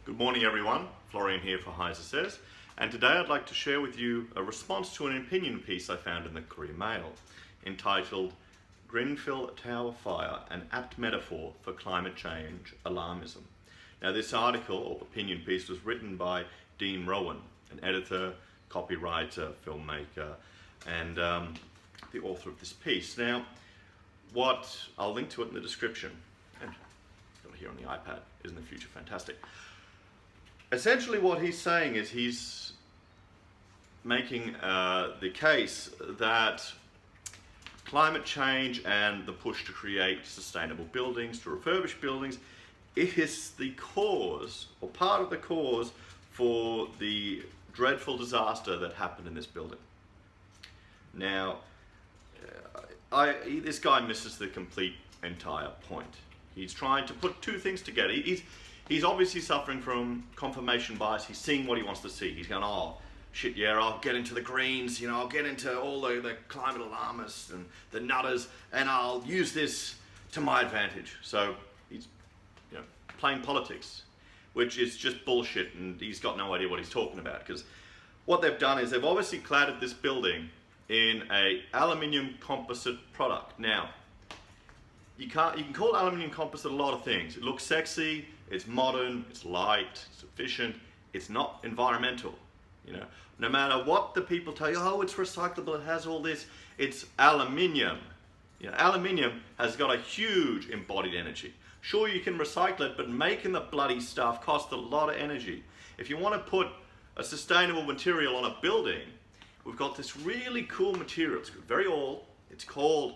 Good morning everyone, Florian here for Heise Says, and today I'd like to share with you a response to an opinion piece I found in the Courier Mail entitled Grenfell Tower Fire, an apt metaphor for climate change alarmism. Now this article or opinion piece was written by Dean Rowan, an editor, copywriter, filmmaker, and the author of this piece. Now I'll link to it in the description, and got it here on the iPad. Isn't the future fantastic? Essentially what he's saying is he's making the case that climate change and the push to create sustainable buildings, to refurbish buildings, is the cause, or part of the cause, for the dreadful disaster that happened in this building. Now, this guy misses the complete entire point. He's trying to put two things together. He's obviously suffering from confirmation bias. He's seeing what he wants to see. He's going, oh, shit, yeah, I'll get into the Greens, I'll get into all the climate alarmists and the nutters, and I'll use this to my advantage. So he's playing politics, which is just bullshit, and he's got no idea what he's talking about, because what they've done is they've obviously cladded this building in a aluminium composite product. Now, you can call aluminium composite a lot of things. It looks sexy, it's modern, it's light, it's efficient, it's not environmental. No matter what the people tell you, oh, it's recyclable, it has all this, it's aluminium. Aluminium has got a huge embodied energy. Sure, you can recycle it, but making the bloody stuff costs a lot of energy. If you want to put a sustainable material on a building, we've got this really cool material. It's very old. It's called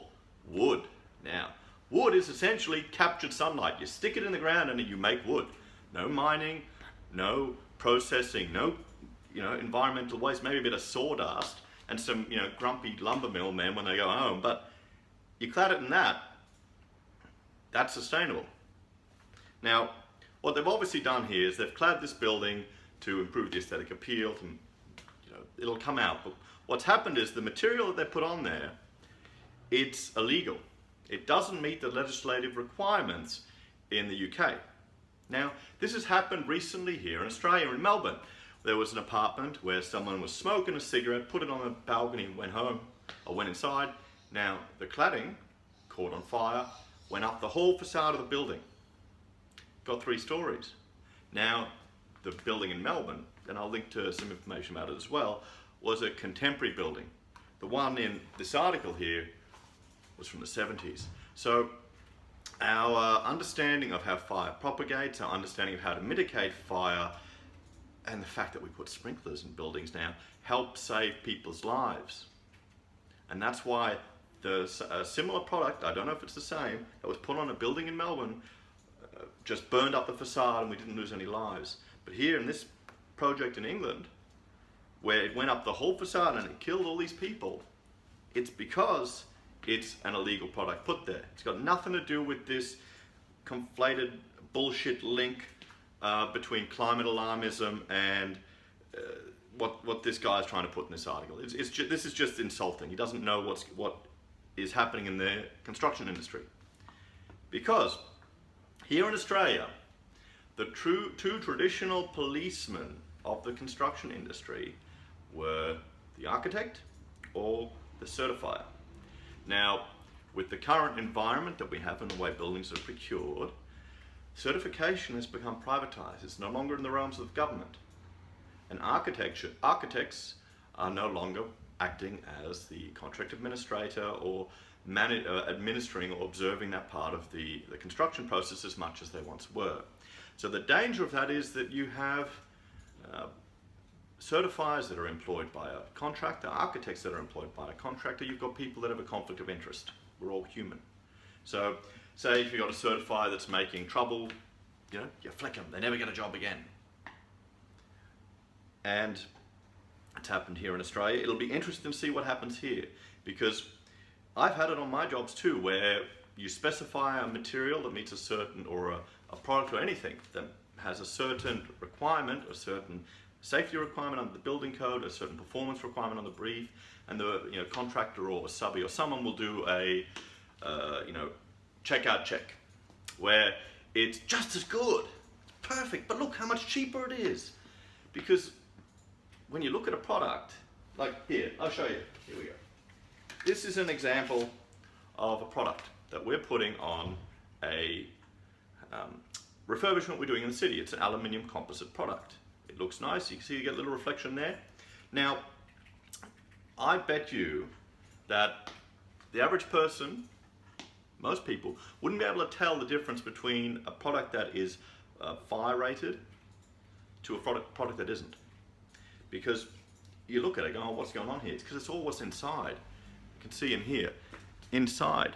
wood. Now, wood is essentially captured sunlight. You stick it in the ground and you make wood. No mining, no processing, no environmental waste, maybe a bit of sawdust and some grumpy lumber mill men when they go home, but you clad it in that's sustainable. Now, what they've obviously done here is they've clad this building to improve the aesthetic appeal, it'll come out, but what's happened is the material that they put on there, it's illegal. It doesn't meet the legislative requirements in the UK. Now, this has happened recently here in Australia, in Melbourne. There was an apartment where someone was smoking a cigarette, put it on the balcony, went home, or went inside. Now, the cladding caught on fire, went up the whole facade of the building. Got 3 stories. Now, the building in Melbourne, and I'll link to some information about it as well, was a contemporary building. The one in this article here was from the 70s. So our understanding of how fire propagates, our understanding of how to mitigate fire, and the fact that we put sprinklers in buildings now help save people's lives. And that's why a similar product, I don't know if it's the same, that was put on a building in Melbourne, just burned up the facade and we didn't lose any lives. But here in this project in England, where it went up the whole facade and it killed all these people, it's because it's an illegal product put there. It's got nothing to do with this conflated bullshit link between climate alarmism and what this guy is trying to put in this article. This is just insulting. He doesn't know what is happening in the construction industry. Because here in Australia, the two traditional policemen of the construction industry were the architect or the certifier. Now, with the current environment that we have and the way buildings are procured, certification has become privatized. It's no longer in the realms of government. And architects are no longer acting as the contract administrator or administering or observing that part of the construction process as much as they once were. So the danger of that is that you have certifiers that are employed by a contractor, architects that are employed by a contractor. You've got people that have a conflict of interest. We're all human. So say if you've got a certifier that's making trouble, you flick them, they never get a job again. And it's happened here in Australia. It'll be interesting to see what happens here, because I've had it on my jobs too, where you specify a material that meets a certain, or a product or anything that has a certain requirement, a certain safety requirement under the building code, a certain performance requirement on the brief, and the contractor or a subby or someone will do a checkout check where it's just as good, perfect, but look how much cheaper it is. Because when you look at a product, like here, I'll show you. Here we go. This is an example of a product that we're putting on a refurbishment we're doing in the city. It's an aluminium composite product. It looks nice. You can see you get a little reflection there. Now, I bet you that the average person, most people, wouldn't be able to tell the difference between a product that is fire rated to a product that isn't. Because you look at it, go, oh, what's going on here? It's because it's all what's inside. You can see in here, inside.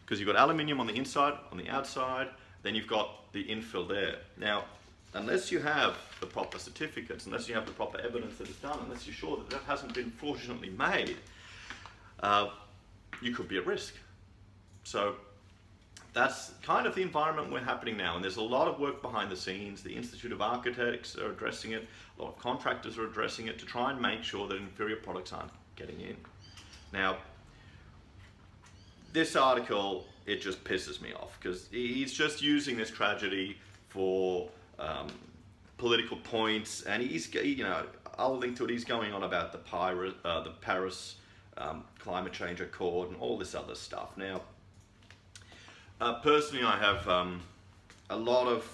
Because you've got aluminium on the inside, on the outside, then you've got the infill there. Now, unless you have the proper certificates, unless you have the proper evidence that it's done, unless you're sure that that hasn't been fraudulently made, you could be at risk. So that's kind of the environment we're happening now, and there's a lot of work behind the scenes. The Institute of Architects are addressing it, a lot of contractors are addressing it to try and make sure that inferior products aren't getting in. Now, this article, it just pisses me off because he's just using this tragedy for political points, and he's, you know, I'll link to it. He's going on about the Paris Climate Change Accord and all this other stuff. Now, personally, I have a lot of,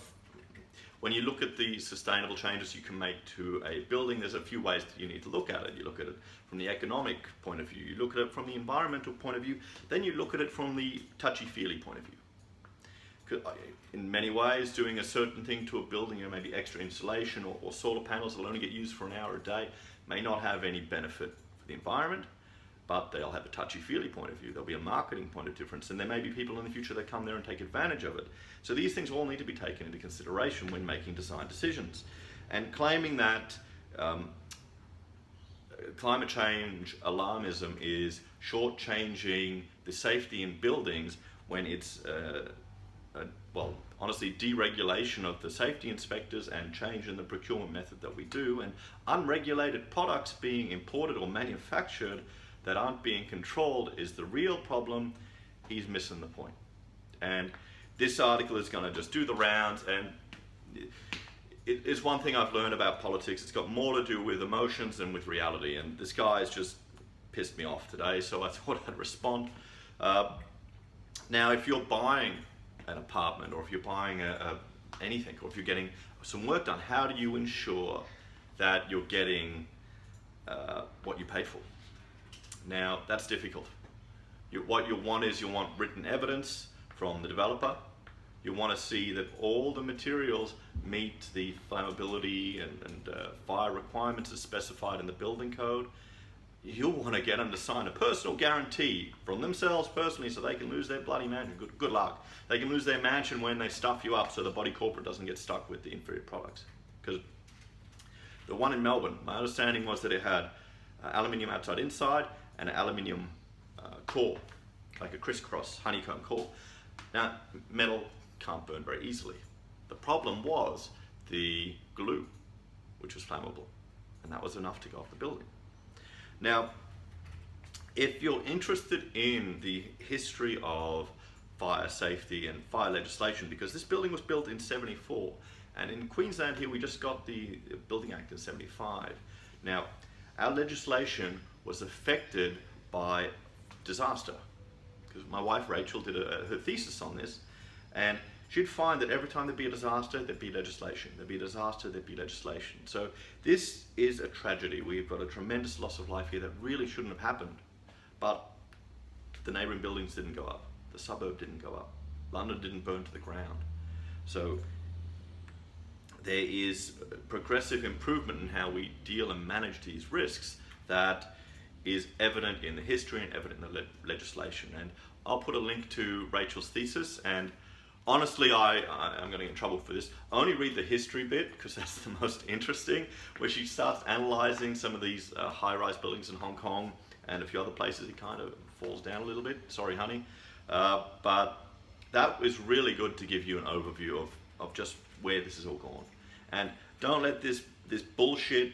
when you look at the sustainable changes you can make to a building, there's a few ways that you need to look at it. You look at it from the economic point of view, you look at it from the environmental point of view, then you look at it from the touchy-feely point of view. In many ways, doing a certain thing to a building, you know, maybe extra insulation or solar panels that will only get used for an hour a day, may not have any benefit for the environment, but they'll have a touchy-feely point of view. There'll be a marketing point of difference, and there may be people in the future that come there and take advantage of it. So these things all need to be taken into consideration when making design decisions. And claiming that climate change alarmism is shortchanging the safety in buildings when it's, well, honestly, deregulation of the safety inspectors and change in the procurement method that we do, and unregulated products being imported or manufactured that aren't being controlled is the real problem. He's missing the point. And this article is going to just do the rounds, and it is one thing I've learned about politics. It's got more to do with emotions than with reality, and this guy has just pissed me off today, so I thought I'd respond. Now, if you're buying an apartment, or if you're buying anything, or if you're getting some work done, how do you ensure that you're getting what you paid for? Now, that's difficult. What you want is, you want written evidence from the developer. You want to see that all the materials meet the flammability and fire requirements as specified in the building code. You'll want to get them to sign a personal guarantee from themselves personally, so they can lose their bloody mansion. Good luck. They can lose their mansion when they stuff you up, so the body corporate doesn't get stuck with the inferior products. Because the one in Melbourne, my understanding was that it had aluminium outside inside and an aluminium core, like a crisscross honeycomb core. Now, metal can't burn very easily. The problem was the glue, which was flammable, and that was enough to go off the building. Now, if you're interested in the history of fire safety and fire legislation, because this building was built in '74, and in Queensland here we just got the Building Act in '75. Now, our legislation was affected by disaster, because my wife Rachel did her thesis on this, and she'd find that every time there'd be a disaster, there'd be legislation. There'd be a disaster, there'd be legislation. So this is a tragedy. We've got a tremendous loss of life here that really shouldn't have happened. But the neighbouring buildings didn't go up. The suburb didn't go up. London didn't burn to the ground. So there is progressive improvement in how we deal and manage these risks that is evident in the history and evident in the legislation. And I'll put a link to Rachel's thesis, and honestly, I'm going to get in trouble for this. Only read the history bit, because that's the most interesting, where she starts analysing some of these high-rise buildings in Hong Kong and a few other places. It kind of falls down a little bit. Sorry, honey. But that was really good to give you an overview of just where this has all gone. And don't let this bullshit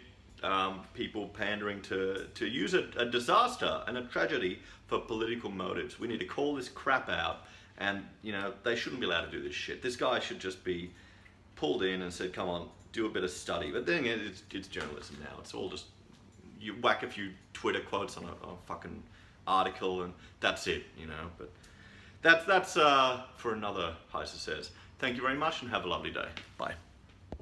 people pandering to use a disaster and a tragedy for political motives. We need to call this crap out And, you know, they shouldn't be allowed to do this shit. This guy should just be pulled in and said, come on, do a bit of study. But then it's journalism now. It's all just, you whack a few Twitter quotes on a fucking article and that's it, you know. But that's for another Heise Says. Thank you very much and have a lovely day. Bye.